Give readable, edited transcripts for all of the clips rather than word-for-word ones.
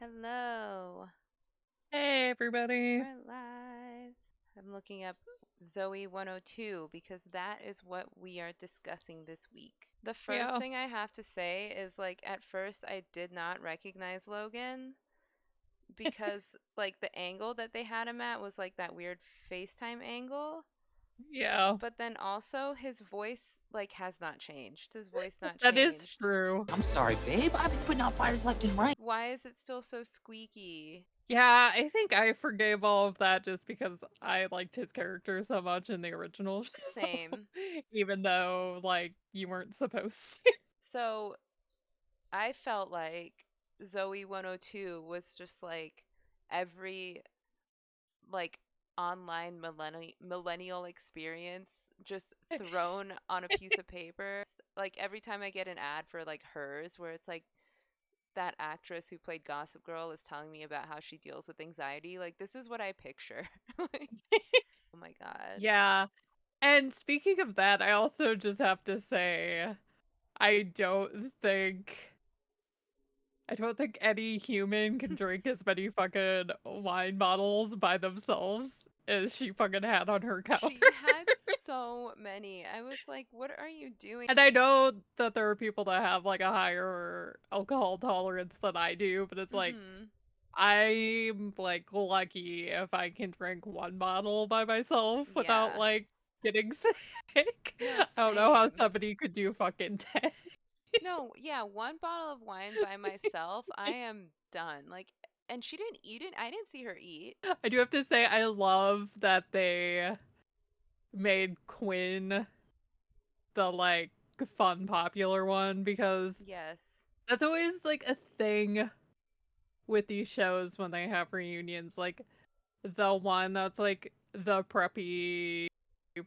Hello. Hey everybody. We're live. I'm looking up Zoey 102 because that is what we are discussing this week. The first Yeah. thing I have to say is at first I did not recognize Logan because the angle that they had him at was like that weird FaceTime angle, Yeah. but then also his voice has not changed. His voice not That is changed. true. I'm sorry, babe. I've been putting out fires left and right. Why is it still so squeaky? Yeah, I think I forgave all of that just because I liked his character so much in the original show. Same. Even though, like, you weren't supposed to. So I felt like Zoe 102 was just every like online millennial experience just thrown on a piece of paper. Like every time I get an ad for hers where it's like that actress who played Gossip Girl is telling me about how she deals with anxiety, like this is what I picture. Like, oh my god. Yeah. And speaking of that, I also just have to say, I don't think I don't think any human can drink as many fucking wine bottles by themselves as she fucking had on her counter. She had so many. I was like, what are you doing? And I know that there are people that have like a higher alcohol tolerance than I do, but it's like Mhm. I'm like lucky if I can drink one bottle by myself without Yeah. like getting sick. No, I don't know how same. somebody could do fucking 10. No, yeah, one bottle of wine by myself, I am done. And she didn't eat it. I didn't see her eat. I do have to say I love that they made Quinn the like fun popular one because Yes. that's always like a thing with these shows when they have reunions, like the one that's like the preppy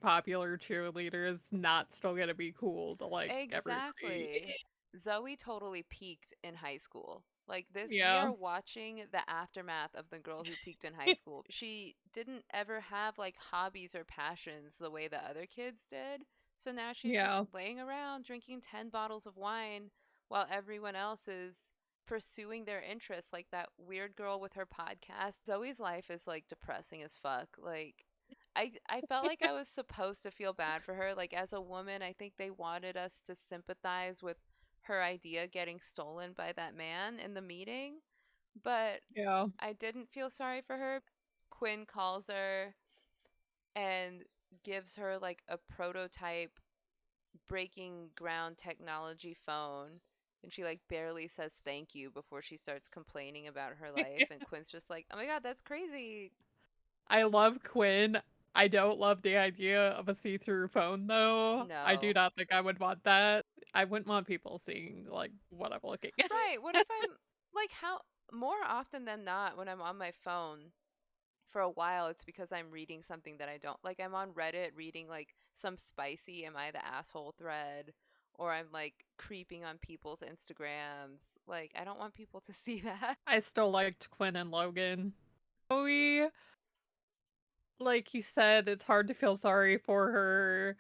popular cheerleader is not still gonna be cool to like everybody. Exactly. Zoe totally peaked in high school. Like this, we Yeah. are watching the aftermath of the girl who peaked in high school. She didn't ever have hobbies or passions the way the other kids did. So now she's just Yeah. laying around drinking 10 bottles of wine while everyone else is pursuing their interests, like that weird girl with her podcast. Zoe's life is depressing as fuck. I felt like I was supposed to feel bad for her. Like as a woman, I think they wanted us to sympathize with her idea getting stolen by that man in the meeting, but Yeah. I didn't feel sorry for her. Quinn calls her and gives her a prototype breaking ground technology phone, and she barely says thank you before she starts complaining about her life, and Quinn's just like, "Oh my god, that's crazy." I love Quinn. I don't love the idea of a see-through phone though. I do No. not think I would want that. I wouldn't want people seeing like what I'm looking at. Right. What if I'm how more often than not when I'm on my phone for a while it's because I'm reading something that I don't like. I'm on Reddit reading some spicy am I the asshole thread, or I'm creeping on people's Instagrams. Like I don't want people to see that. I still liked Quinn and Logan. Zoe, like you said, it's hard to feel sorry for her.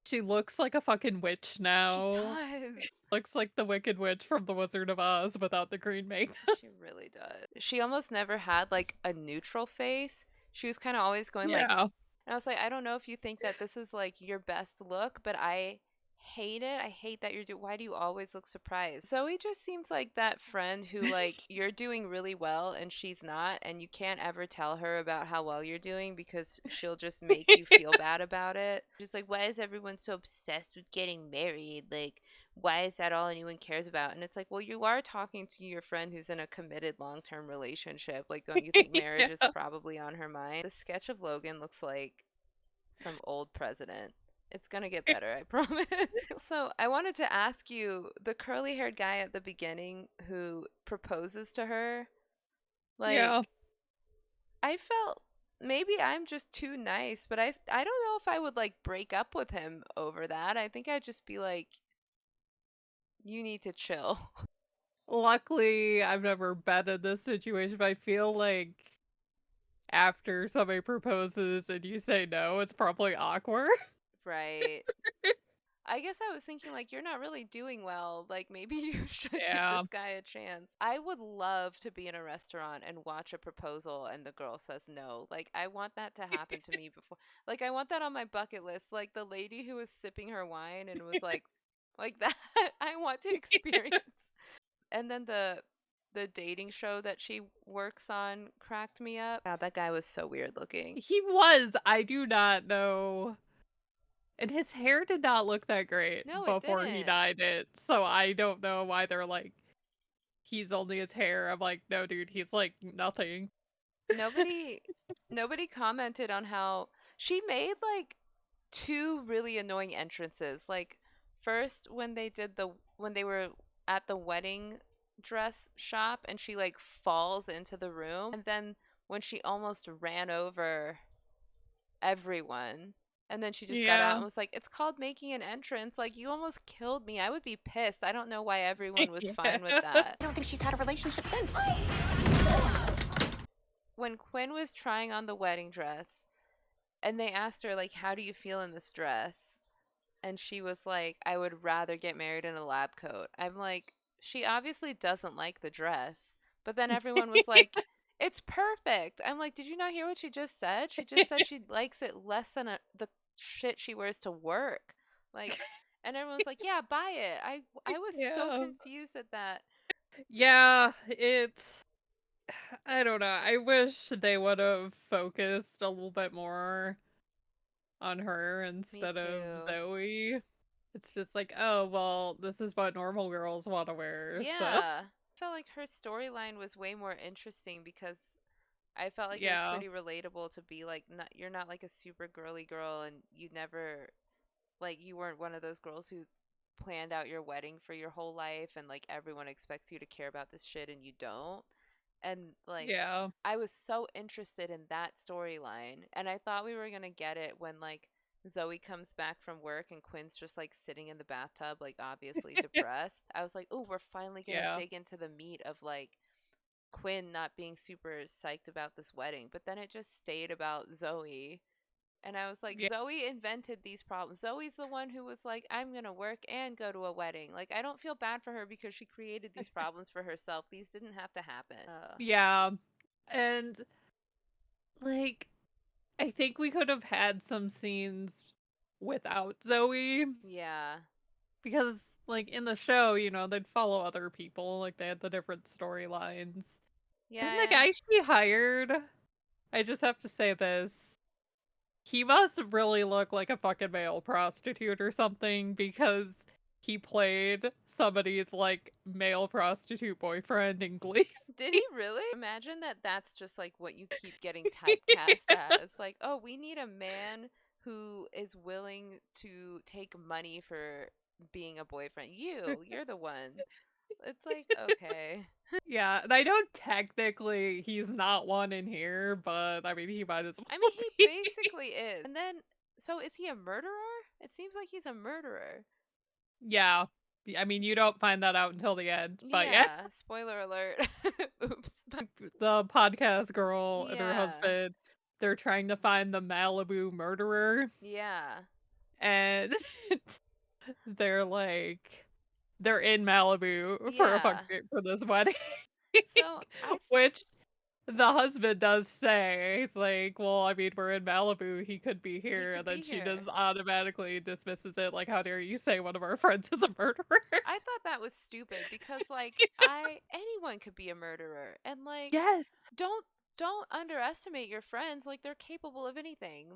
She looks like a fucking witch She now. does. Looks like the Wicked Witch from The Wizard of Oz without the green makeup. She really does. She almost never had a neutral face. She was kind of always going Yeah. and I was like, I don't know if you think that this is your best look, but I hate it. I hate that why do you always look surprised? Zoe just seems like that friend who you're doing really well and she's not, and you can't ever tell her about how well you're doing because she'll just make you feel bad about it. Just like, why is everyone so obsessed with getting married? Like, why is that all anyone cares about? And it's like, well, you are talking to your friend who's in a committed long-term relationship. Like, don't you think marriage is Yeah. probably on her mind? The sketch of Logan looks like some old president. It's gonna get better, I promise. So, I wanted to ask you, the curly-haired guy at the beginning who proposes to her, like, Yeah. I felt maybe I'm just too nice, but I don't know if I would break up with him over that. I think I'd just be like, you need to chill. Luckily, I've never been in this situation, but I feel like after somebody proposes and you say no, it's probably awkward. Right. I guess I was thinking like you're not really doing well. Like maybe you should give Yeah. this guy a chance. I would love to be in a restaurant and watch a proposal and the girl says no. Like I want that to happen to me before. Like I want that on my bucket list. Like the lady who was sipping her wine and was like that. I want to experience. And then the dating show that she works on cracked me up. God, that guy was so weird looking. He was. I do not know. And his hair did not look that great No, it before he didn't. dyed it. So I don't know why they're like, he's only his hair. I'm like, no, dude, he's like nothing. Nobody nobody commented on how she made like two really annoying entrances. Like first when they were at the wedding dress shop and she like falls into the room and then when she almost ran over everyone and then she just got out Yeah. and was like, "It's called making an entrance. Like you almost killed me. I would be pissed. I don't know why everyone was fine with Yeah. that." I don't think she's had a relationship since. When Quinn was trying on the wedding dress and they asked her like, "How do you feel in this dress?" And she was like, "I would rather get married in a lab coat." I'm like, she obviously doesn't like the dress. But then everyone was like, "It's perfect." I'm like, "Did you not hear what she just said? She just said she likes it less than the shit she wears to work." Like, and everyone's like, "Yeah, buy it." I was so Yeah. confused at that. Yeah, it's I don't know. I wish they would have focused a little bit more on her Me instead of too. Zoe. It's just like, oh, well, this is what normal girls want to wear. So, Yeah. I felt like her storyline was way more interesting because I felt like it was yeah. pretty relatable to be like not, you're not like a super girly girl and you never like you weren't one of those girls who planned out your wedding for your whole life and like everyone expects you to care about this shit and you don't. And like Yeah. I was so interested in that storyline and I thought we were going to get it when like Zoe comes back from work and Quinn's just like sitting in the bathtub like obviously depressed. I was like, "Oh, we're finally going to Yeah. dig into the meat of like Quinn not being super psyched about this wedding." But then it just stayed about Zoe. And I was like, Yeah. Zoe invented these problems. Zoe's the one who was like, "I'm going to work and go to a wedding." Like, I don't feel bad for her because she created these problems for herself. These didn't have to happen. Yeah. And like I think we could have had some scenes without Zoe Yeah. because like in the show, they'd follow other people, like they had the different storylines. And the Yeah. guy she hired, I just have to say this. He must really look like a fucking male prostitute or something because he played somebody's like male prostitute boyfriend in Glee. Did he really? Imagine that that's just like what you keep getting typecast as. Like, "Oh, we need a man who is willing to take money for being a boyfriend." You're the one. It's like, okay. Yeah, and I know technically he's not one in here, but I mean he might as I well mean, he be. basically is. And then, so is he a murderer? It seems like he's a murderer. Yeah. I mean you don't find that out until the end, but yeah. Yeah, spoiler alert. Oops. The podcast girl and her Yeah. husband, they're trying to find the Malibu murderer, Yeah. and they're like they're in Malibu for Yeah. for this wedding. So I Which the husband does say. He's like, well, I mean, we're in Malibu, he could be he here, could and then be she just here. automatically dismisses it, like, how dare you say one of our friends is a murderer? I thought that was stupid because like anyone could be a murderer and like Yes. don't don't underestimate your friends. Like they're capable of anything.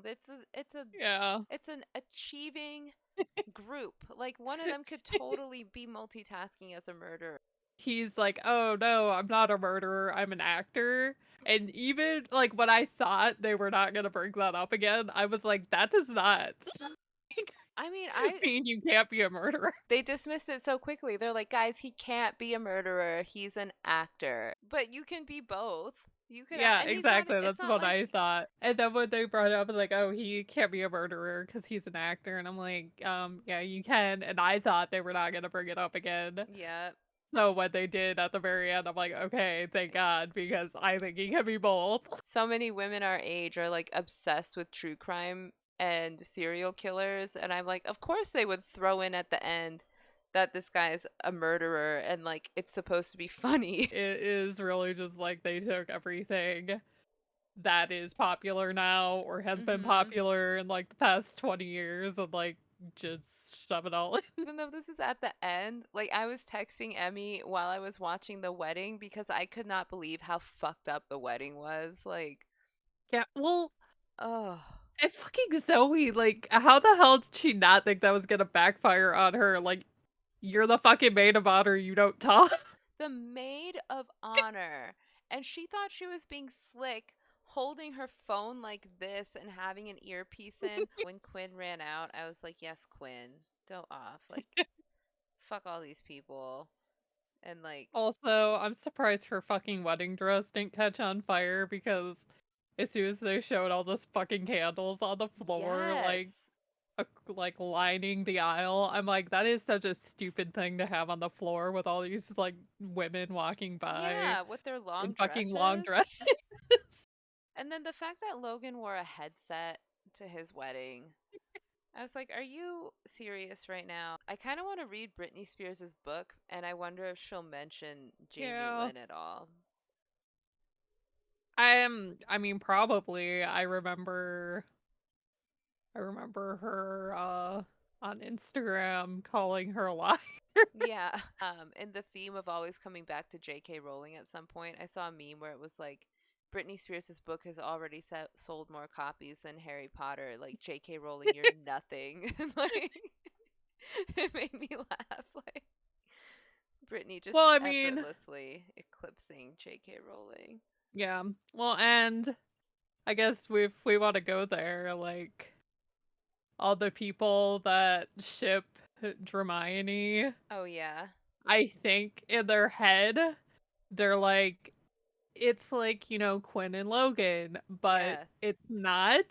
Yeah. It's an achieving group. Like one of them could totally be multitasking as a murderer. He's like, oh no, I'm not a murderer, I'm an actor. And even like when I thought they were not gonna bring that up again, I was like, that does not I mean, I mean you can't be a murderer. they dismissed it so quickly. They're like, "Guys, he can't be a murderer. He's an actor." But you can be both. You could Yeah, and he's not exactly. it's That's not what like I thought. And then when they brought it up, like, oh, he can't be a murderer because he's an actor. And I'm like, yeah, you can. And I thought they were not going to bring it up again. yeah. So when they did at the very end, I'm like, okay, thank God, because I think he can be both. So many women our age are like obsessed with true crime and serial killers, and I'm like, of course they would throw in at the end that this guy's a murderer and like it's supposed to be funny. It is really just like they took everything that is popular now or has been Mhm. popular in like the past 20 years and like just shove it all in. Even though this is at the end, like I was texting Emmy while I was watching the wedding because I could not believe how fucked up the wedding was. Like, Yeah, well, oh, and fucking Zoey, like, how the hell did she not think that was gonna backfire on her? Like, you're the fucking maid of honor, you don't talk. the maid of honor. And she thought she was being slick, holding her phone like this and having an earpiece in. When Quinn ran out, I was like, yes, Quinn, go off. Like, fuck all these people. And like, Also, I'm surprised her fucking wedding dress didn't catch on fire because as soon as they showed all those fucking candles on the floor, yes. like lining the aisle, I'm like, that is such a stupid thing to have on the floor with all these like women walking by Yeah, with their long in fucking long dresses. dresses. And then the fact that Logan wore a headset to his wedding. I was like, are you serious right now? I kind of want to read Britney Spears' book, and I wonder if she'll mention Jamie Yeah. Lynn at all. I mean probably. I remember her on Instagram calling her a liar. Yeah. In the theme of always coming back to J.K. Rowling at some point, I saw a meme where it was like, Britney Spears' book has already sold more copies than Harry Potter. Like, J.K. Rowling, you're nothing. Like, it made me laugh. Like, Britney just Well, I mean, effortlessly eclipsing J.K. Rowling. yeah. Well, and I guess if we want to go there, like all the people that ship Hermione, Oh, yeah. I think in their head, they're like, it's like, Quinn and Logan, but Yes. it's not.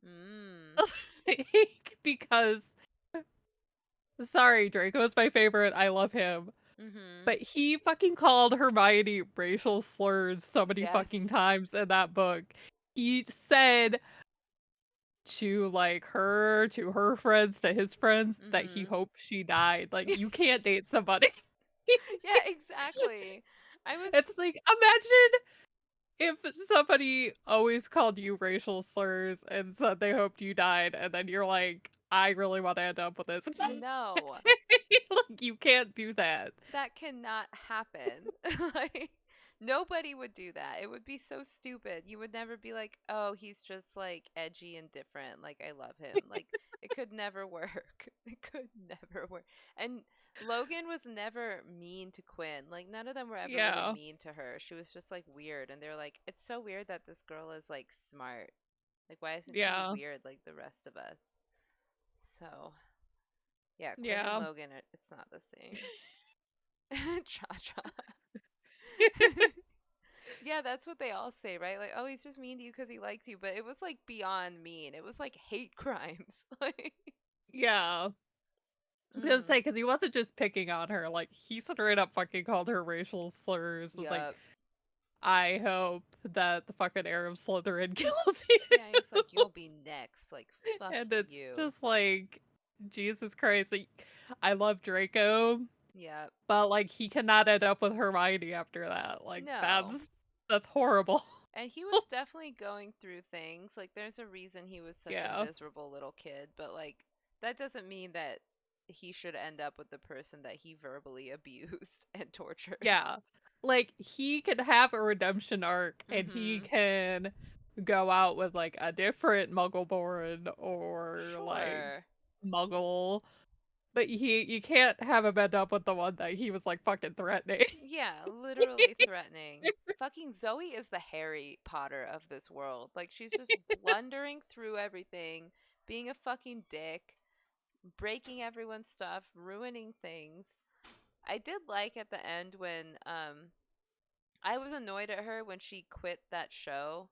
Mm. Like, because, sorry, Draco's my favorite. I love him. Mhm. But he fucking called Hermione racial slurs so many Yes. fucking times in that book. He said to her friends, to his friends, that he Mhm. hoped she died. Like, you can't date somebody. Yeah, exactly. I was It's like, imagine if somebody always called you racial slurs and said they hoped you died, and then you're like, I really want to end up with this. no. Like, you can't do that. That cannot happen. Like nobody would do that. It would be so stupid. You would never be like, "Oh, he's just like edgy and different. Like I love him." Like it could never work. It could never work. And Logan was never mean to Quinn. Like none of them were ever really Yeah. mean to her. She was just like weird and they're like, "It's so weird that this girl is like smart. Like why isn't she Yeah. weird like the rest of us?" So, yeah, Quinn and Yeah. Logan, it's not the same. Cha cha. Yeah, that's what they all say, right? Like, oh, he's just mean to you because he likes you, but it was like beyond mean. It was like hate crimes. Like, Yeah. I was gonna say, mm, because he wasn't just picking on her, like, he straight up fucking called her racial slurs. Was like, yup. I hope that the fucking Arab Slytherin kills you. Yeah, he's like, you'll be next. Like, fuck And it's you. just like, Jesus Christ. Like, I love Draco, Yep. but like, he cannot end up with Hermione after that. Like, No. that's horrible. And he was definitely going through things. Like, there's a reason he was such a Yeah. miserable little kid, but like, that doesn't mean that he should end up with the person that he verbally abused and tortured. Yeah. Like, he can have a redemption arc and he Mm-hmm. can go out with like a different muggle born or like Sure. muggle, but you can't have him end up with the one that he was like fucking threatening. Yeah, literally threatening. Fucking Zoe is the Harry Potter of this world. Like she's just blundering through everything, being a fucking dick, breaking everyone's stuff, ruining things. I did like at the end when I was annoyed at her when she quit that show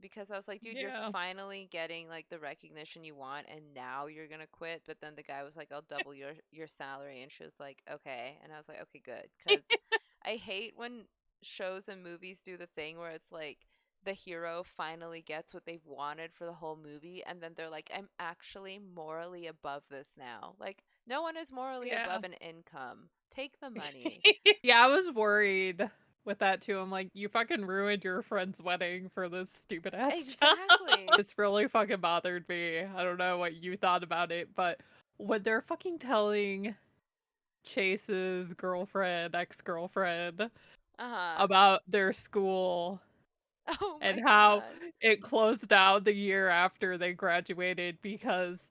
because I was like, dude, you're Yeah. finally getting like the recognition you want and now you're gonna quit. But then the guy was like, I'll double your salary and she was like, okay. And I was like, okay, good. Because I hate when shows and movies do the thing where it's like the hero finally gets what they've wanted for the whole movie, and then they're like, I'm actually morally above this now. Like, no one is morally Yeah. above an income. Take the money. Yeah, I was worried with that too. I'm like, you fucking ruined your friend's wedding for this stupid ass job. Exactly. This really fucking bothered me. I don't know what you thought about it, but when they're fucking telling Chase's girlfriend, ex-girlfriend, Uh-huh. about their school Oh and my how god. it closed down the year after they graduated because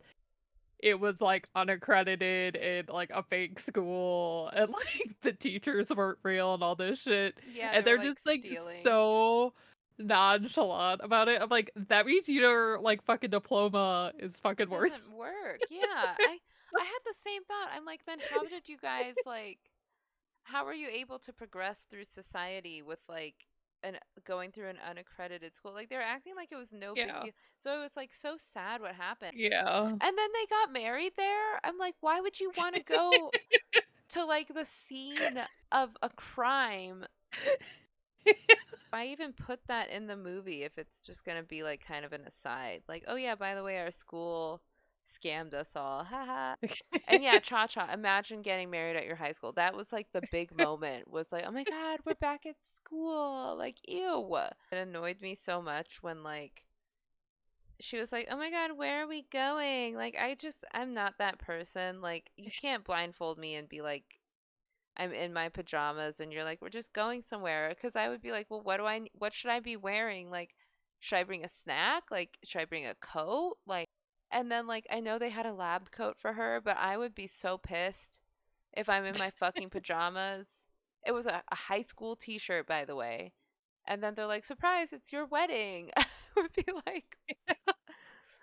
it was like unaccredited and like a fake school and like the teachers weren't real and all this shit. Yeah, And they were they're like just like stealing. so nonchalant about it. I'm like, that means your like fucking diploma is fucking worth. Doesn't work. Yeah. I had the same thought. I'm like, then how did you guys like how are you able to progress through society with like an going through an unaccredited school? Like they're acting like it was no big Yeah. deal. So it was like so sad what happened. Yeah. And then they got married there. I'm like, why would you want to go to like the scene of a crime? Why even put that in the movie if it's just gonna be like kind of an aside? Like, oh yeah, by the way, our school scammed us all. Haha. And yeah, Cha Cha, imagine getting married at your high school. That was like the big moment. Was like, oh my God, we're back at school. Like, ew. It annoyed me so much when like she was like, oh my God, where are we going? Like, I'm not that person. Like, you can't blindfold me and be like, I'm in my pajamas and you're like, we're just going somewhere. Because I would be like, well, what should I be wearing? Like, should I bring a snack? Like, should I bring a coat? Like, and then like, I know they had a lab coat for her, but I would be so pissed if I'm in my fucking pajamas. It was a high school t-shirt, by the way. And then they're like, surprise, it's your wedding. I would be like,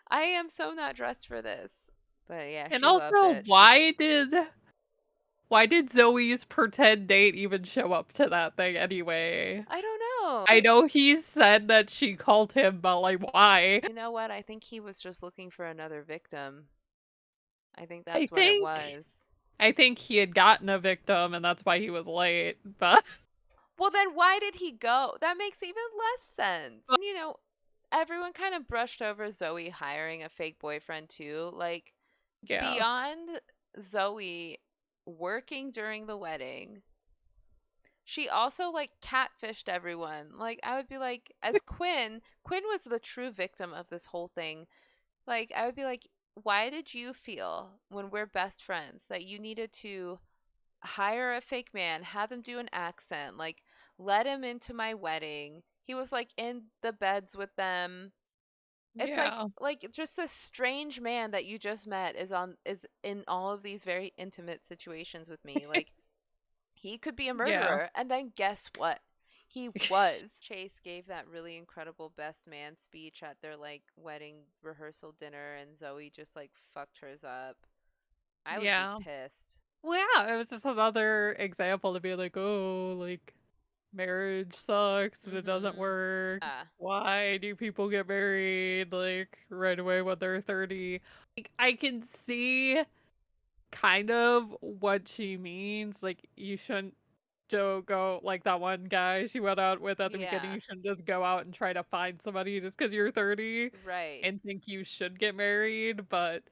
I am so not dressed for this. But yeah, And she loved also, it. She why did Zoe's pretend date even show up to that thing anyway? I don't know. I know he said that she called him, but like, why? You know what? I think he was just looking for another victim. I think I that's what it think was. I think he had gotten a victim and that's why he was late. But Well, then why did he go? That makes even less sense. And everyone kind of brushed over Zoe hiring a fake boyfriend too. Like, yeah. beyond Zoe working during the wedding, she also like catfished everyone. Like, I would be like, as Quinn was the true victim of this whole thing. Like, I would be like, why did you feel when we're best friends that you needed to hire a fake man, have him do an accent, like let him into my wedding? He was like in the beds with them. It's Yeah. like just a strange man that you just met is in all of these very intimate situations with me. Like he could be a Yeah. murderer, and then guess what? He was. Chase gave that really incredible best man speech at their like wedding rehearsal dinner, and Zoe just like fucked hers up. I would be Yeah. pissed. Well, yeah, it was just another example to be like, oh, like marriage sucks and it doesn't Mhm. work. Yeah. Why do people get married like right away when they're 30? Like I can see kind of what she means. Like you shouldn't go like that one guy she went out with at the beginning. Yeah. You shouldn't just go out and try to find somebody just because you're 30 Right. and think you should get married. But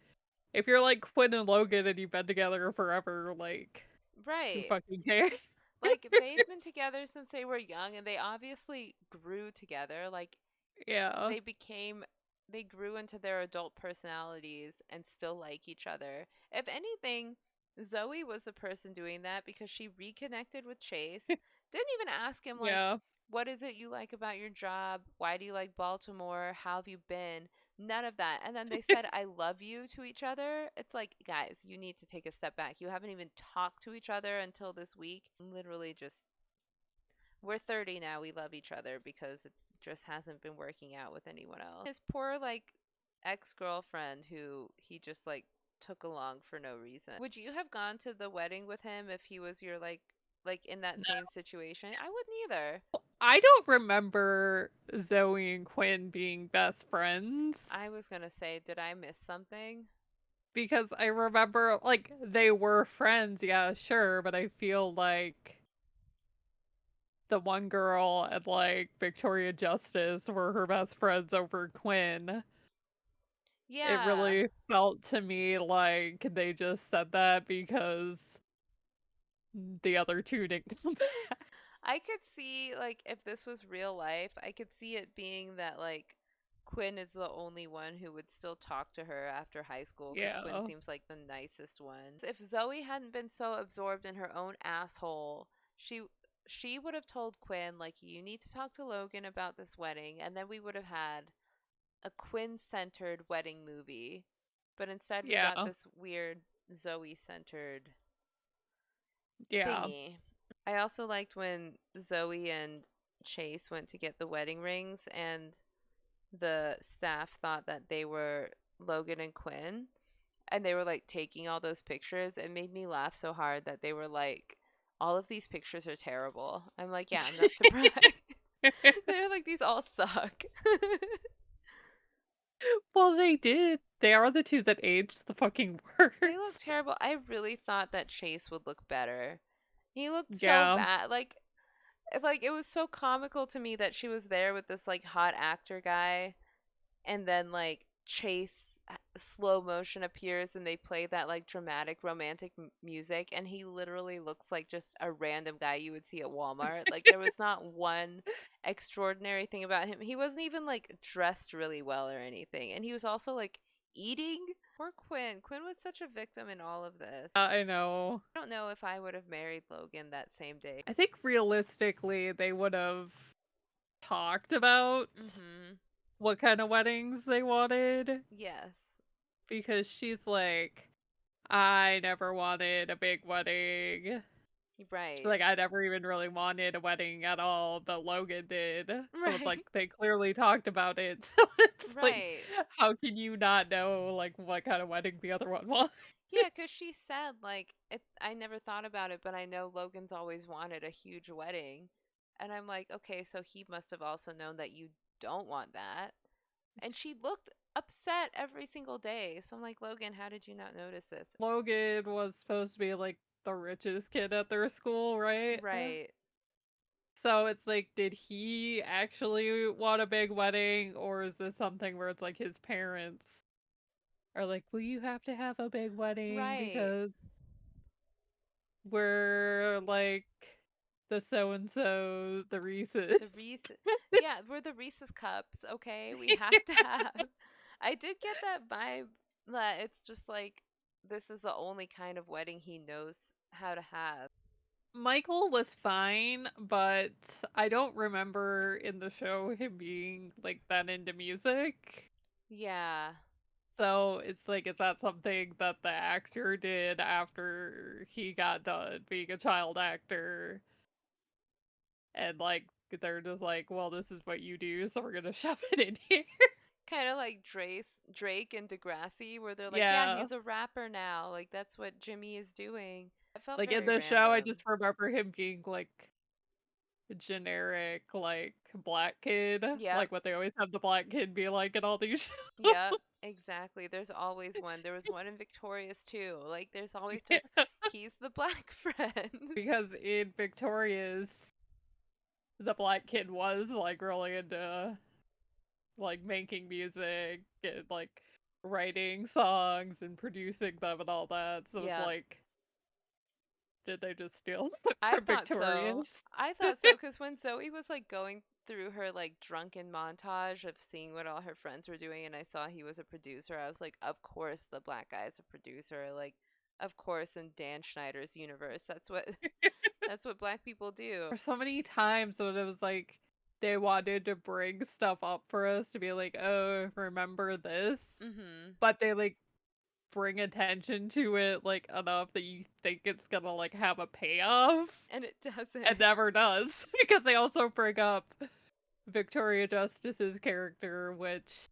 if you're like Quinn and Logan and you've been together forever, like who Right. fucking cares? Like they'd been together since they were young and they obviously grew together. Like Yeah. they became they grew into their adult personalities and still like each other. If anything, Zoe was the person doing that because she reconnected with Chase. Didn't even ask him like, Yeah. what is it you like about your job? Why do you like Baltimore? How have you been? None of that. And then they said I love you to each other. It's like, guys, you need to take a step back. You haven't even talked to each other until this week. Literally just we're 30 now. We love each other because it just hasn't been working out with anyone else. His poor like ex-girlfriend who he just like took along for no reason. Would you have gone to the wedding with him if he was your like in that same situation? I wouldn't either. I don't remember Zoe and Quinn being best friends I was going to say, did I miss something? because I remember like they were friends, yeah, sure, but I feel like the one girl and like Victoria Justice were her best friends over Quinn. It Yeah. really felt to me like they just said that because the other two didn't come back. I could see, like, if this was real life, I could see it being that, like, Quinn is the only one who would still talk to her after high school because Quinn Yeah. seems like the nicest one. If Zoe hadn't been so absorbed in her own asshole, she she would have told Quinn, like, you need to talk to Logan about this wedding, and then we would have had a Quinn-centered wedding movie. But instead we got Yeah. this weird Zoe-centered Yeah. thingy. I also liked when Zoe and Chase went to get the wedding rings and the staff thought that they were Logan and Quinn and they were like taking all those pictures. It made me laugh so hard that they were like, all of these pictures are terrible. I'm like, yeah, I'm not surprised. They're like, these all suck. Well, they did. They are the two that aged the fucking They look worst. terrible. I really thought that Chase would look better. He looked so Yeah. bad. Like it was so comical to me that she was there with this like hot actor guy and then like Chase slow motion appears and they play that like dramatic romantic music and he literally looks like just a random guy you would see at Walmart. Like there was not one extraordinary thing about him. He wasn't even like dressed really well or anything. And he was also like eating. Poor Quinn. Quinn was such a victim in all of this. I know. I don't know if I would have married Logan that same day. I think realistically they would have talked about Mhm. what kind of weddings they wanted Yes. because she's like, I never wanted a big wedding. She's Right. like, I never even really wanted a wedding at all, but Logan did. So it's Right. like they clearly talked about it. So it's like, Right. how can you not know like what kind of wedding the other one wants? Yeah, 'cause she said, like, I never thought about it, but I know Logan's always wanted a huge wedding. And I'm like, okay, so he must have also known that you don't want that. And she looked upset every single day. So I'm like, Logan, how did you not notice this? Logan was supposed to be like the richest kid at their school, right? Right. So it's like, did he actually want a big wedding, or is this something where it's like his parents are like, will you have to have a big wedding Right. because we're like the so and so, the The Reese's? Reese. Yeah, we're the Reese's cups, okay? We have to have. I did get that vibe that it's just like this is the only kind of wedding he knows how to have. Michael was fine, but I don't remember in the show him being like that into music. Yeah. So it's like, is that something that the actor did after he got done being a child actor? And like, they're just like, well, this is what you do, so we're gonna shove it in here. Kind of like Drake and Degrassi, where they're like, yeah, Yeah. he's a rapper now. Like, that's what Jimmy is doing. It felt Like in very the show, I random. just remember him being like a generic, like black kid, Yep. like what they always have the black kid be like in all these shows. Yep. Exactly. There's always one. There was one in Victorious too. Like, there's always just, Yeah. he's the black friend. Because in Victoria's, the black kid was like really into like making music and like writing songs and producing them and all that. So it's Yep. like, did they just steal it I from thought so. Victoria's? I thought so because when Zoe was like going through her like drunken montage of seeing what all her friends were doing and I saw he was a producer, I was like, of course the black guy is a producer. Like, of course in Dan Schneider's universe, that's what that's what black people do. For so many times when it was like they wanted to bring stuff up for us to be like, oh, remember this? Mhm. But they like bring attention to it like enough that you think it's gonna like have a payoff. And it It doesn't. never does. Because they also bring up Victoria Justice's character, which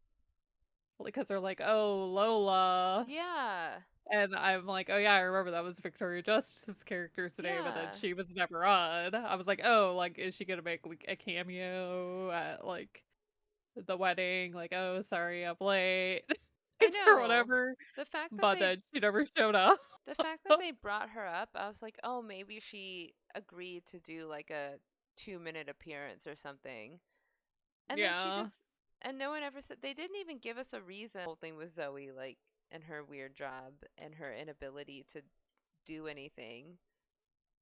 because they're like, oh, Lola. Yeah. And I'm like, oh yeah, I remember that was Victoria Justice's character's name, and then Yeah. she was never on. I was like, oh, like, is she gonna make like a cameo at like the wedding? Like, oh, sorry, I'm late, I or know. whatever. The fact that But they then she never showed up. the fact that they brought her up, I was like, "Oh, maybe she agreed to do like a 2-minute appearance or something. And then she Yeah. just, and no one ever said, they didn't even give us a reason. The whole thing with Zoe, like, and her weird job and her inability to do anything.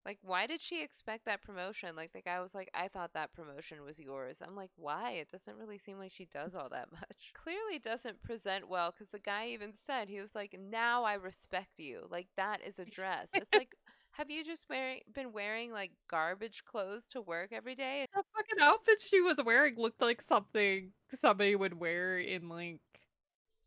Like, why did she expect that promotion? Like, the guy was like, I thought that promotion was yours. I'm like, why? It doesn't really seem like she does all that much. Clearly doesn't present well because the guy even said, he was like, now I respect you. Like, that is a dress. It's like, have you just been wearing like garbage clothes to work every day? The fucking outfit she was wearing looked like something somebody would wear in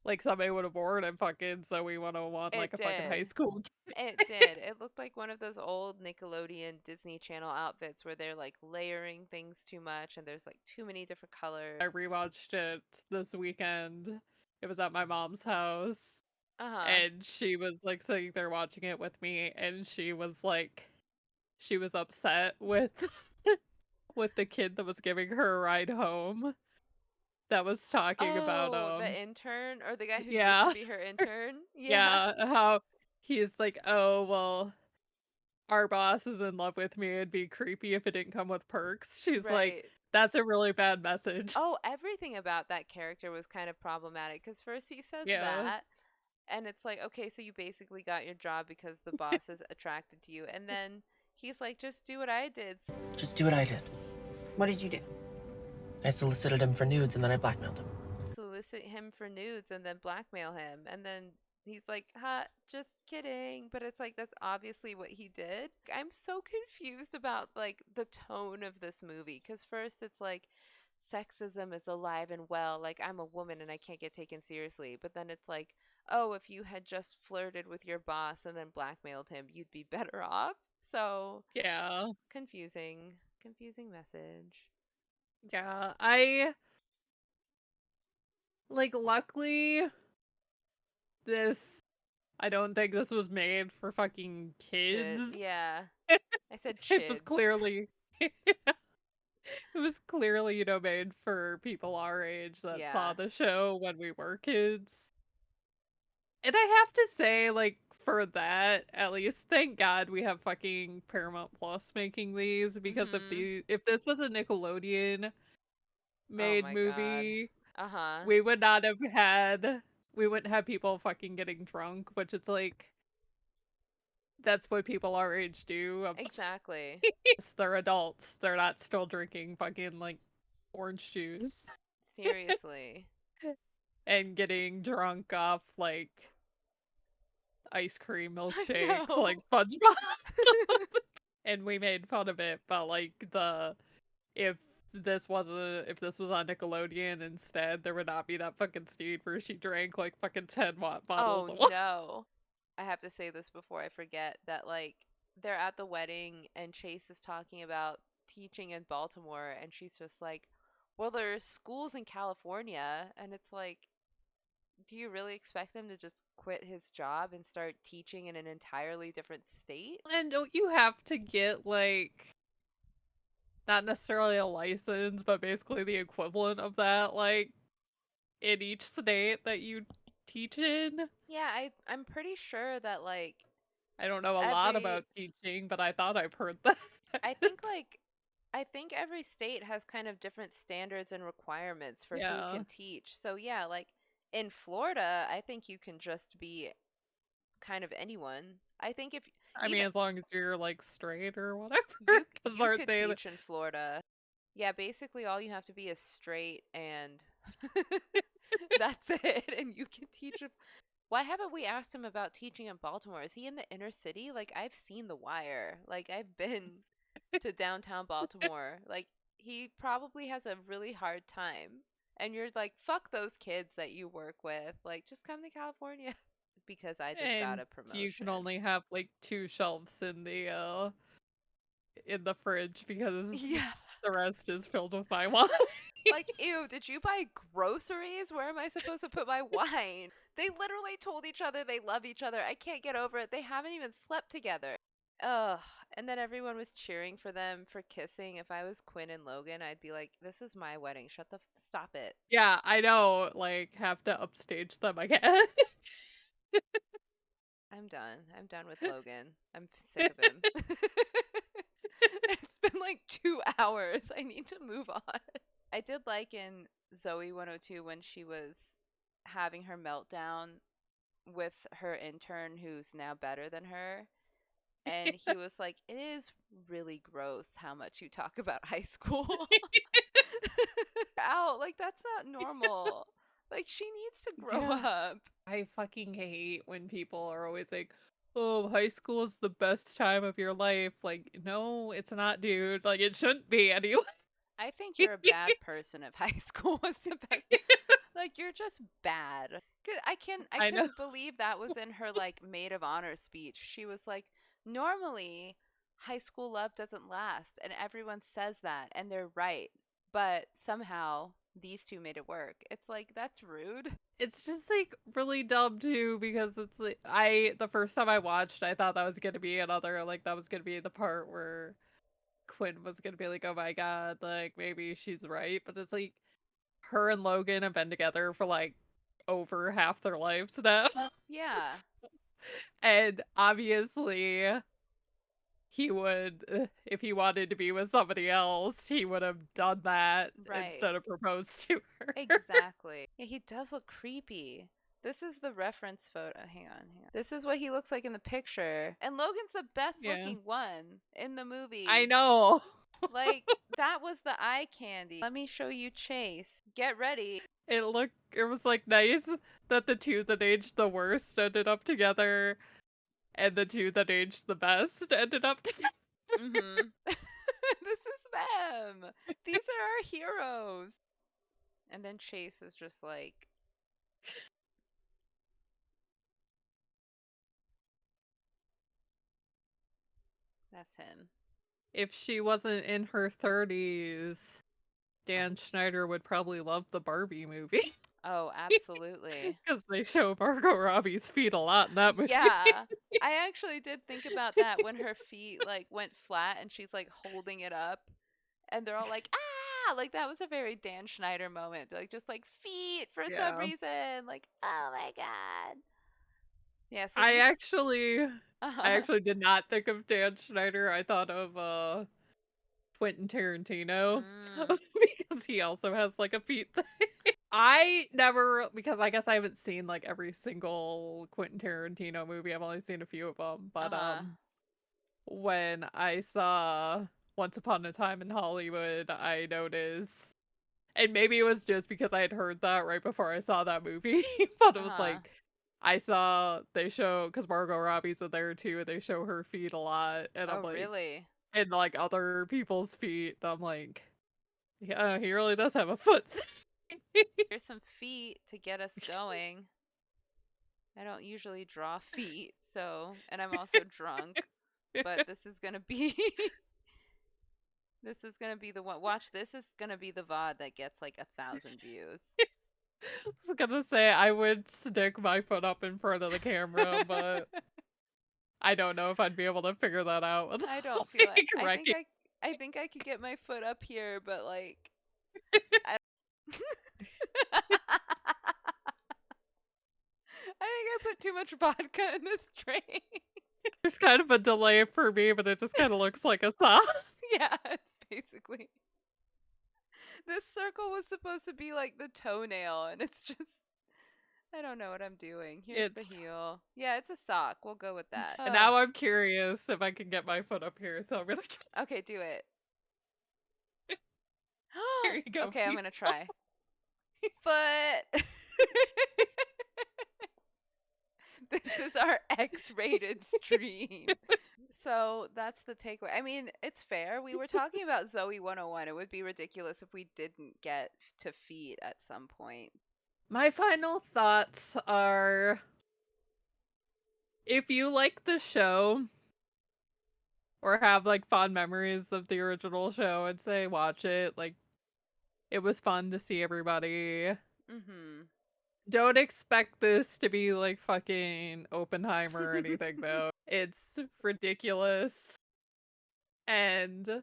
like somebody would have worn in fucking Zoey 101, It like a fucking high did. school. It did. It looked like one of those old Nickelodeon Disney Channel outfits where they're like layering things too much and there's like too many different colors. I rewatched it this weekend. It was at my mom's house, Uh-huh. and she was like sitting there watching it with me, and she was upset with with the kid that was giving her a ride home that was talking about Oh, the intern or the guy who used to yeah. be her intern? Yeah. Yeah, how he's like, "Oh, well, our boss is in love with me. It'd be creepy if it didn't come with perks." She's like, Right. "That's a really bad message." Oh, everything about that character was kind of problematic because first he says Yeah. that, and it's like, okay, so you basically got your job because the boss is attracted to you. And then he's like, just do what I did. Just do what I did. What did you do? I solicited him for nudes and then I blackmailed him. Solicit him for nudes and then blackmail him. And then he's like, ha, just kidding. But it's like, that's obviously what he did. I'm so confused about like the tone of this movie. Because first it's like, sexism is alive and well. Like, I'm a woman and I can't get taken seriously. But then it's like, oh, if you had just flirted with your boss and then blackmailed him, you'd be better off. So Yeah. confusing. Confusing message. Yeah. I like luckily this I don't think this was made for fucking Chid. kids. Yeah. I said It was chids. clearly it was clearly, made for people our age that saw Yeah. the show when we were kids. And I have to say, like, for that, at least, thank God we have fucking Paramount Plus making these, because Mhm. if this was a Nickelodeon Oh made my god. movie, Uh-huh. we would not have had we wouldn't have people fucking getting drunk, which it's like that's what people our age do. I'm Exactly. sorry. They're adults. They're not still drinking fucking like orange juice Seriously. and getting drunk off like ice cream milkshakes No. like SpongeBob. And we made fun of it, but like if if this was on Nickelodeon instead, there would not be that fucking scene where she drank like fucking 10 bottles Oh of wine. no. I have to say this before I forget that like they're at the wedding and Chase is talking about teaching in Baltimore and she's just like, "Well, there's schools in California." And it's like, do you really expect him to just quit his job and start teaching in an entirely different state? And don't you have to get like not necessarily a license, but basically the equivalent of that, like in each state that you teach in? Yeah, I'm pretty sure that like I don't know a lot every about teaching, but I thought I've heard that. I think like I think every state has kind of different standards and requirements for who Yeah. can teach. So yeah, like in Florida, I think you can just be kind of anyone. I think if I mean, even as long as you're like straight or whatever, because you aren't could they? teach in Florida. Yeah, basically all you have to be is straight and that's it and you can teach. Why haven't we asked him about teaching in Baltimore? Is he in the inner city? Like I've seen The Wire. Like I've been to downtown Baltimore. Like he probably has a really hard time. And you're like, fuck those kids that you work with. Like just come to California because I just got And a you can promotion. only have like two shelves in the fridge because Yeah. the rest is filled with my wine. Like, ew, did you buy groceries? Where am I supposed to put my wine? They literally told each other they love each other. I can't get over it. They haven't even slept together. Ugh. And then everyone was cheering for them for kissing. If I was Quinn and Logan, I'd be like, this is my wedding. Stop it. Yeah, I know, like have to upstage them again. I'm done. I'm done with Logan. I'm sick of him. It's been like 2 hours. I need to move on. I did like in Zoey 102 when she was having her meltdown with her intern who's now better than her. And he was like, it is really gross how much you talk about high school. Out. Like, that's not normal. Like, she needs to grow Yeah. up. I fucking hate when people are always like, "Oh, high school is the best time of your life." Like, no, it's not, dude. Like, it shouldn't be anyway. I think you're a bad person if high school was the best. Like, you're just bad. I I know. couldn't believe that was in her like maid of honor speech. She was like, normally high school love doesn't last, and everyone says that, and they're right. But somehow these two made it work. It's like that's rude. It's just like really dumb too because it's like the first time I watched, I thought that was gonna be another like that was gonna be the part where Quinn was gonna be like, "Oh my god, like maybe she's right," but it's like her and Logan have been together for like over half their lives now. Yeah, And obviously he would if he wanted to be with somebody else, he would have done that right. instead of proposed to her. Exactly. Yeah, he does look creepy. This is the reference photo. Hang on, hang on. This is what he looks like in the picture. And Logan's the best Yeah. looking one in the I movie. know. Like, that was the eye candy. Let me show you Chase. Get ready. It was like nice that the two that aged the worst ended up together and the two that aged the best ended up together. Mm-hmm. This is them. These are our heroes. And then Chase is just like, that's him. If she wasn't in her 30s, Dan Schneider would probably love the Barbie movie Oh, absolutely. because they show Margot Robbie's feet a lot in that movie. Yeah. I actually did think about that when her feet like went flat and she's like holding it up and they're all like, ah, like that was a very Dan Schneider moment. Like just like feet for some Yeah. reason. Like, oh my God. Yeah, so I these actually I uh actually did not think of Dan Schneider. I thought of Quentin Tarantino mm, because he also has like a feet thing. I never because I guess I haven't seen like every single Quentin Tarantino movie. I've only seen a few of them, but uh-huh. when I saw Once Upon a Time in Hollywood, I noticed and maybe it was just because I had heard that right before I saw that movie, but it was Uh-huh. like I saw they show because Margot Robbie's in there too, and they show her feet a lot, and I'm Oh, like, really? and like other people's feet, I'm like, yeah, he really does have a foot thing. Here's some feet to get us going. I don't usually draw feet, so, and I'm also drunk, but this is gonna be this is gonna be the one. Watch, this is gonna be the VOD that gets like 1,000 views. I was gonna say I would stick my foot up in front of the camera, but I don't know if I'd be able to figure that out without I don't feel it. like wrecking. I think I could get my foot up here, but like I I think I put too much vodka in this drink. There's kind of a delay for me, but it just kind of looks like a sock. Yeah, it's basically this circle was supposed to be like the toenail, and it's just I don't know what I'm doing. Here's the It's heel. Yeah, it's a sock. We'll go with that. and now I'm curious if I can get my foot up here, so I'm gonna try. Okay, do it. Here you go, Okay, I'm gonna people. try. Foot. This is our X-rated stream. So that's the takeaway. I mean, it's fair. We were talking about Zoe 101. It would be ridiculous if we didn't get to feet at some point. My final thoughts are if you like the show or have like fond memories of the original show, I'd say watch it. Like it was fun to see everybody. Mm-hmm. Don't expect this to be like fucking Oppenheimer or anything though. It's ridiculous and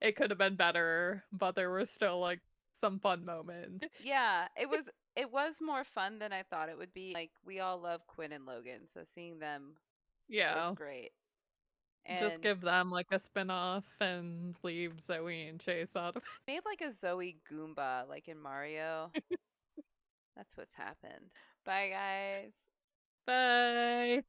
it could have been better, but there were still like some fun moments. Yeah, it was more fun than I thought it would be. Like we all love Quinn and Logan, so seeing them was Yeah. great. Just and give them like a spin-off and leave Zoe and Chase out of made like a Zoe Goomba, like in Mario. it. That's what's happened. Bye, guys. Bye.